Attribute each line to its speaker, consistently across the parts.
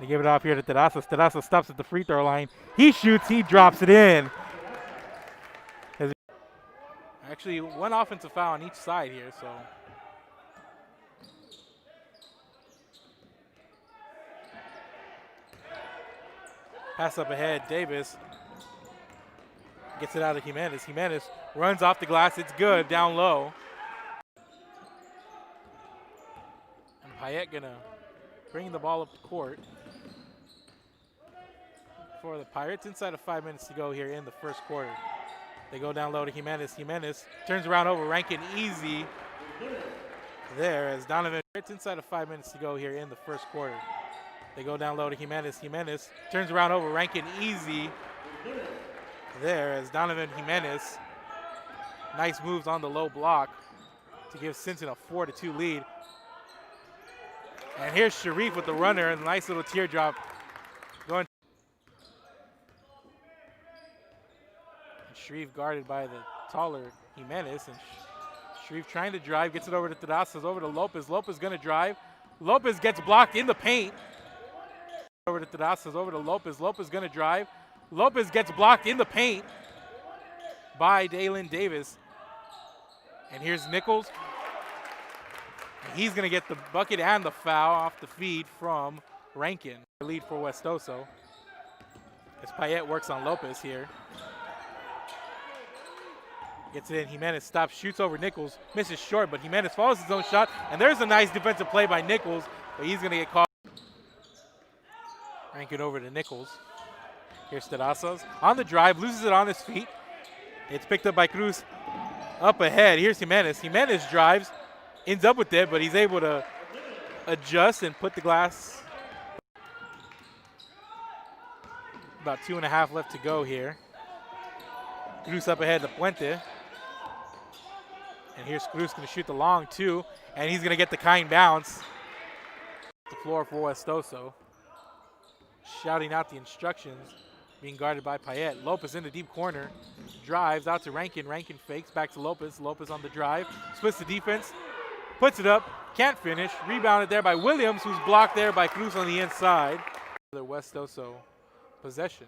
Speaker 1: They give it off here to Terrazas. Terrazas stops at the free throw line. He shoots, he drops it in. Actually, one offensive foul on each side here, so. Pass up ahead, Davis gets it out of Jimenez. Jimenez runs off the glass, it's good, down low. And Payet gonna bring the ball up the court for the Pirates. Inside of 5 minutes to go here in the first quarter. They go down low to Jimenez. Jimenez turns around over Rankin, easy there as Donovan. It's inside of 5 minutes to go here in the first quarter. They go down low to Jimenez. Jimenez turns around over Rankin, easy there as Donovan Jimenez. Nice moves on the low block to give Sinton a 4-2 lead. And here's Sharif with the runner and a nice little teardrop going. And Sharif guarded by the taller Jimenez. And Sharif trying to drive, gets it over to Terrazas, over to Lopez. Lopez gonna drive. Lopez gets blocked in the paint. Over to Terrazas, over to Lopez. Lopez gonna drive. Lopez gets blocked in the paint by Dalen Davis. And here's Nichols. And he's gonna get the bucket and the foul off the feed from Rankin. Lead for Westoso as Payet works on Lopez here. Gets it in, Jimenez stops, shoots over Nichols, misses short, but Jimenez follows his own shot, and there's a nice defensive play by Nichols, but he's gonna get caught. Rankin over to Nichols. Here's Terrazas on the drive, loses it on his feet. It's picked up by Cruz. Up ahead, here's Jimenez. Jimenez drives, ends up with it, but he's able to adjust and put the glass. About 2.5 left to go here. Cruz up ahead to Puente. And here's Cruz gonna shoot the long two, and he's gonna get the kind bounce. The floor for Westoso. Shouting out the instructions, being guarded by Payet. Lopez in the deep corner, drives out to Rankin. Rankin fakes, back to Lopez. Lopez on the drive, splits the defense, puts it up, can't finish. Rebounded there by Williams, who's blocked there by Cruz on the inside. The Westoso possession.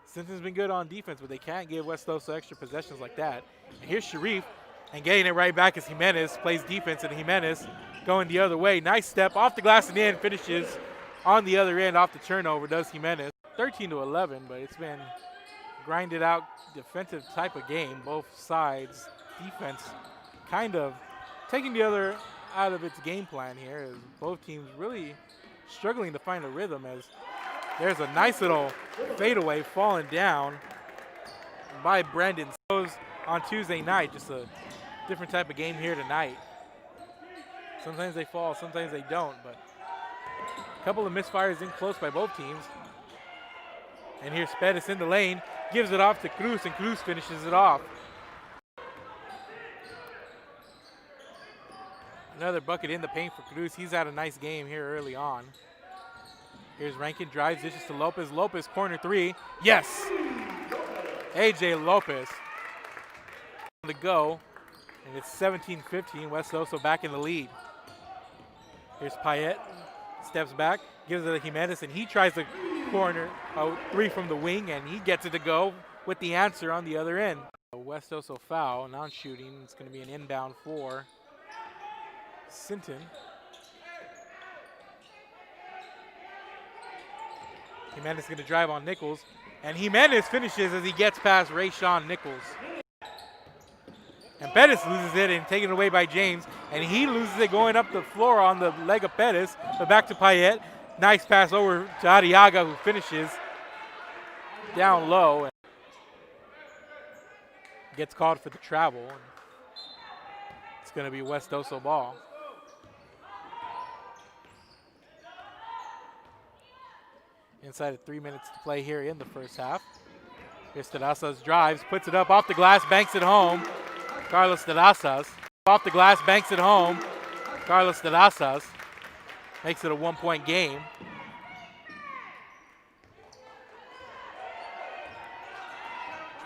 Speaker 1: Sinton's been good on defense, but they can't give Westoso extra possessions like that. And here's Sharif, and getting it right back as Jimenez plays defense, and Jimenez going the other way. Nice step off the glass and in, finishes on the other end off the turnover, does Jimenez. 13-11, but it's been grinded out defensive type of game. Both sides, defense kind of taking the other out of its game plan here, as both teams really struggling to find a rhythm, as there's a nice little fadeaway falling down by Brendan. So on Tuesday night, just a different type of game here tonight. Sometimes they fall, sometimes they don't, but a couple of misfires in close by both teams. And here's Pettis in the lane, gives it off to Cruz, and Cruz finishes it off. Another bucket in the paint for Cruz. He's had a nice game here early on. Here's Rankin, drives, dishes to Lopez. Lopez, corner three. Yes! AJ Lopez on the go. And it's 17-15. Westoso back in the lead. Here's Payet. Steps back, gives it to Jimenez, and he tries the corner, three from the wing, and he gets it to go with the answer on the other end. A Westoso foul, non-shooting. It's going to be an inbound for Sinton. Jimenez going to drive on Nichols, and Jimenez finishes as he gets past Rayshawn Nichols. And Pettis loses it and taken away by James, and he loses it going up the floor on the leg of Pettis, but back to Payet. Nice pass over to Arriaga, who finishes down low and gets called for the travel. It's going to be Westoso ball. Inside of 3 minutes to play here in the first half. Here's Terrazas, drives, puts it up off the glass, banks it home. Carlos Terrazas off the glass, banks it home. Carlos Terrazas makes it a 1-point game.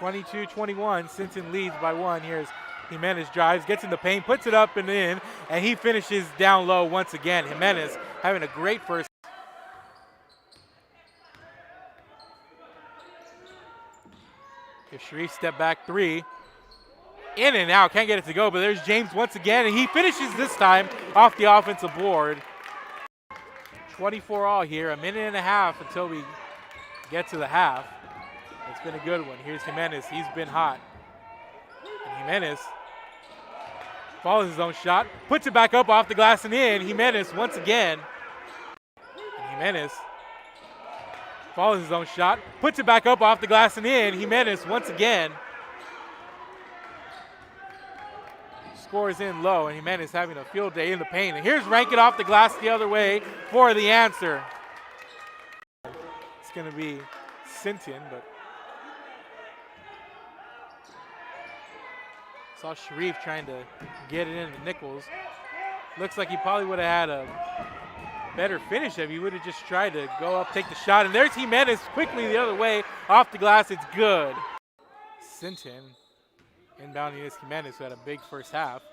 Speaker 1: (22-21). Sinton leads by 1. Here's Jimenez, drives, gets in the paint, puts it up and in, and he finishes down low once again. Jimenez having a great first. Here's Sharif, step back three. In and out, can't get it to go, but there's James once again, and he finishes this time off the offensive board. 24 all here, a minute and a half until we get to the half. It's been a good one. Here's Jimenez, he's been hot. And Jimenez follows his own shot, puts it back up off the glass and in. Jimenez once again. And Jimenez follows his own shot, puts it back up off the glass and in. Jimenez once again. Scores in low, and Jimenez having a field day in the paint. And here's Rankin off the glass the other way for the answer. It's going to be Sinton, but saw Sharif trying to get it into Nichols. Looks like he probably would have had a better finish if he would have just tried to go up, take the shot. And there's Jimenez quickly the other way off the glass. It's good. Sinton inbounding is Jimenez, who had a big first half.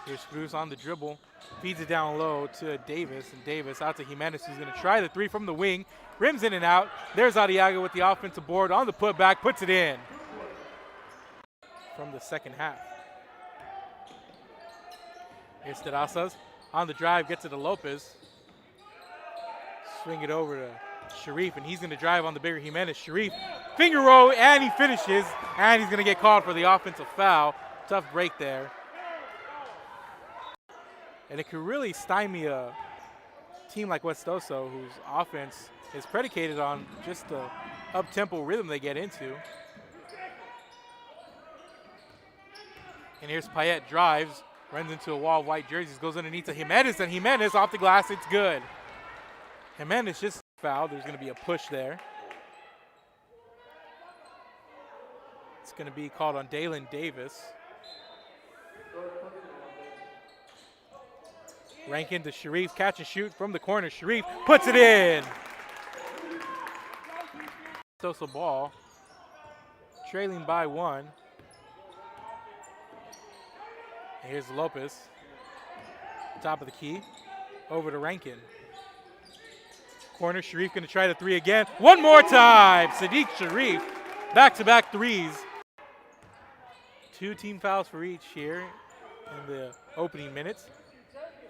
Speaker 1: Here's Cruz on the dribble, feeds it down low to Davis, and Davis out to Jimenez, who's going to try the three from the wing. Rims in and out. There's Adiaga with the offensive board on the putback, puts it in from the second half. Here's Terrazas on the drive, gets it to Lopez. Swing it over to Sharif, and he's going to drive on the bigger Jimenez. Sharif, finger roll, and he finishes, and he's going to get called for the offensive foul. Tough break there. And it could really stymie a team like Westoso, whose offense is predicated on just the up-tempo rhythm they get into. And here's Payet, drives, runs into a wall of white jerseys, goes underneath to Jimenez, and Jimenez off the glass, it's good. Jimenez just fouled. There's going to be a push there. It's going to be called on Dalen Davis. Rankin to Sharif, catch and shoot from the corner. Sharif puts it in. Westoso ball, trailing by one. And here's Lopez, top of the key, over to Rankin. Corner, Sharif going to try the three again. One more time, Sadiq Sharif, back-to-back threes. 2 team fouls for each here in the opening minutes.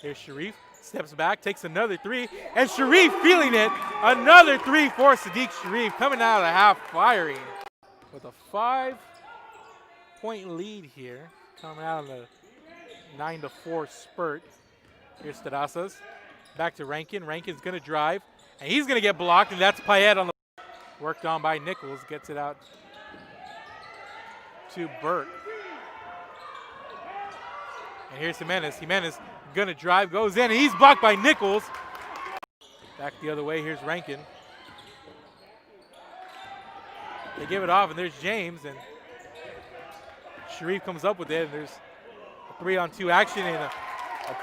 Speaker 1: Here's Sharif, steps back, takes another three, and Sharif feeling it. Another three for Sadiq Sharif, coming out of the half firing. With a 5-point lead here, coming out of the 9-4 spurt. Here's Terrazas, back to Rankin. Rankin's going to drive, and he's going to get blocked, and that's Payet on the worked on by Nichols, gets it out to Burke. And here's Jimenez. Jimenez going to drive, goes in, and he's blocked by Nichols. Back the other way, here's Rankin. They give it off, and there's James, and Sharif comes up with it, and there's a 3-on-2 action and a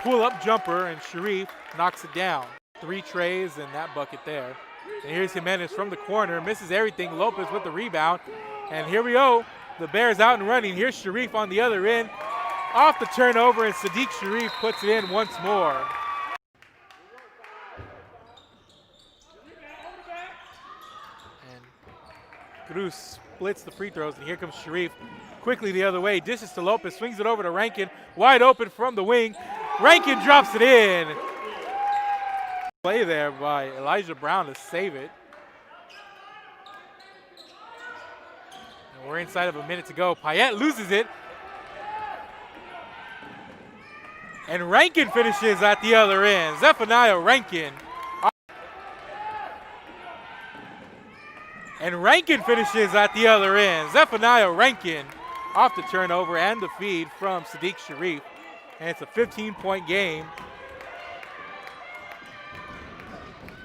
Speaker 1: pull-up jumper, and Sharif knocks it down. 3 trays and that bucket there. And here's Jimenez from the corner, misses everything. Lopez with the rebound, and here we go. The Bears out and running. Here's Sharif on the other end. Off the turnover, and Sadiq Sharif puts it in once more. And Cruz splits the free throws, and here comes Sharif quickly the other way. Dishes to Lopez, swings it over to Rankin. Wide open from the wing. Rankin drops it in. Play there by Elijah Brown to save it. And we're inside of a minute to go. Payet loses it. And Rankin finishes at the other end. Zephaniah Rankin. And Rankin finishes at the other end. Zephaniah Rankin off the turnover and the feed from Sadiq Sharif. And it's a 15-point game.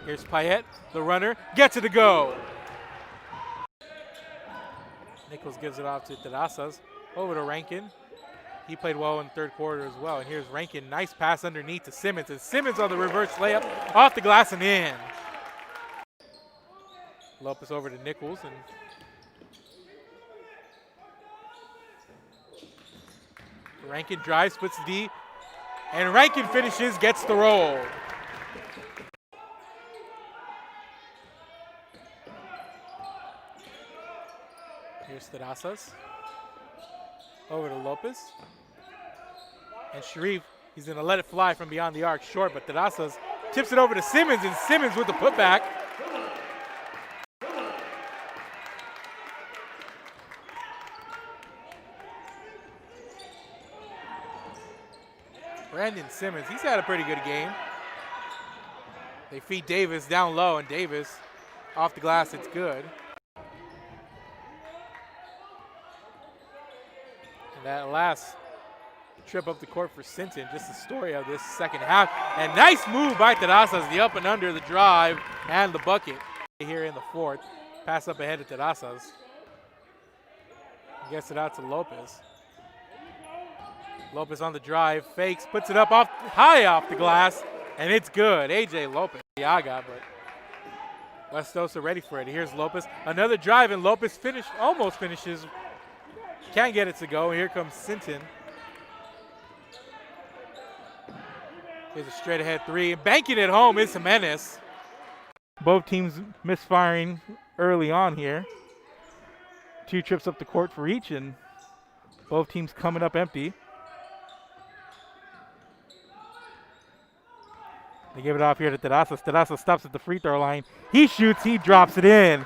Speaker 1: Here's Payet, the runner, gets it to go. Nichols gives it off to Terrazas. Over to Rankin. He played well in the third quarter as well. And here's Rankin, nice pass underneath to Simmons. And Simmons on the reverse layup, off the glass and in. Lopez over to Nichols. And Rankin drives, splits the D. And Rankin finishes, gets the roll. Here's Terrazas. Over to Lopez. And Sharif, he's going to let it fly from beyond the arc short, but Terrazas tips it over to Simmons, and Simmons with the putback. Brandon Simmons, he's had a pretty good game. They feed Davis down low, and Davis off the glass, it's good. And that last trip up the court for Sinton, just the story of this second half. And nice move by Terrazas, the up and under, the drive, and the bucket here in the fourth. Pass up ahead to Terrazas. Gets it out to Lopez. Lopez on the drive, fakes, puts it up high off the glass, and it's good. AJ Lopez, Yaga, but Westosa ready for it. Here's Lopez, another drive, and Lopez almost finishes. Can't get it to go. Here comes Sinton. Here's a straight ahead three. Banking it home is Jimenez. Both teams misfiring early on here. 2 trips up the court for each, and both teams coming up empty. They give it off here to Terrazas. Terrazas stops at the free throw line. He shoots, he drops it in.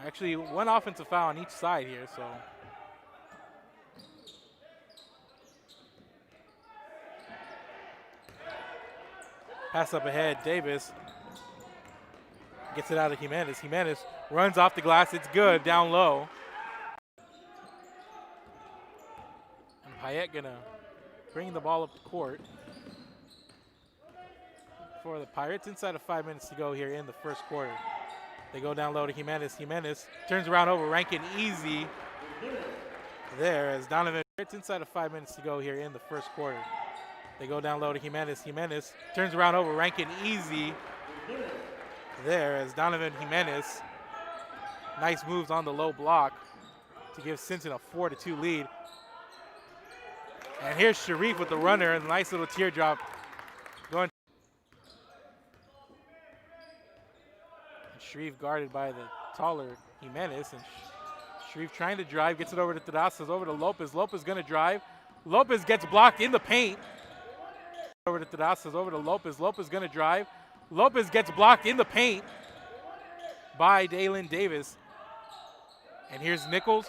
Speaker 1: Actually, 1 offensive foul on each side here, so. Pass up ahead, Davis gets it out of Jimenez. Jimenez runs off the glass, it's good, down low. And Payette gonna bring the ball up the court for the Pirates. Inside of 5 minutes to go here in the first quarter. They go down low to Jimenez. Jimenez turns around over Rankin, easy there as Donovan. It's inside of 5 minutes to go here in the first quarter. They go down low to Jimenez. Jimenez turns around over Rankin, easy there as Donovan Jimenez. Nice moves on the low block to give Sinton a 4-2 lead. And here's Sharif with the runner, and a nice little teardrop going. And Sharif guarded by the taller Jimenez, and Sharif trying to drive, gets it over to Terrazas, over to Lopez. Lopez gonna drive. Lopez gets blocked in the paint. Over to Terrazas, over to Lopez. Lopez gonna drive. Lopez gets blocked in the paint by Dalen Davis. And here's Nichols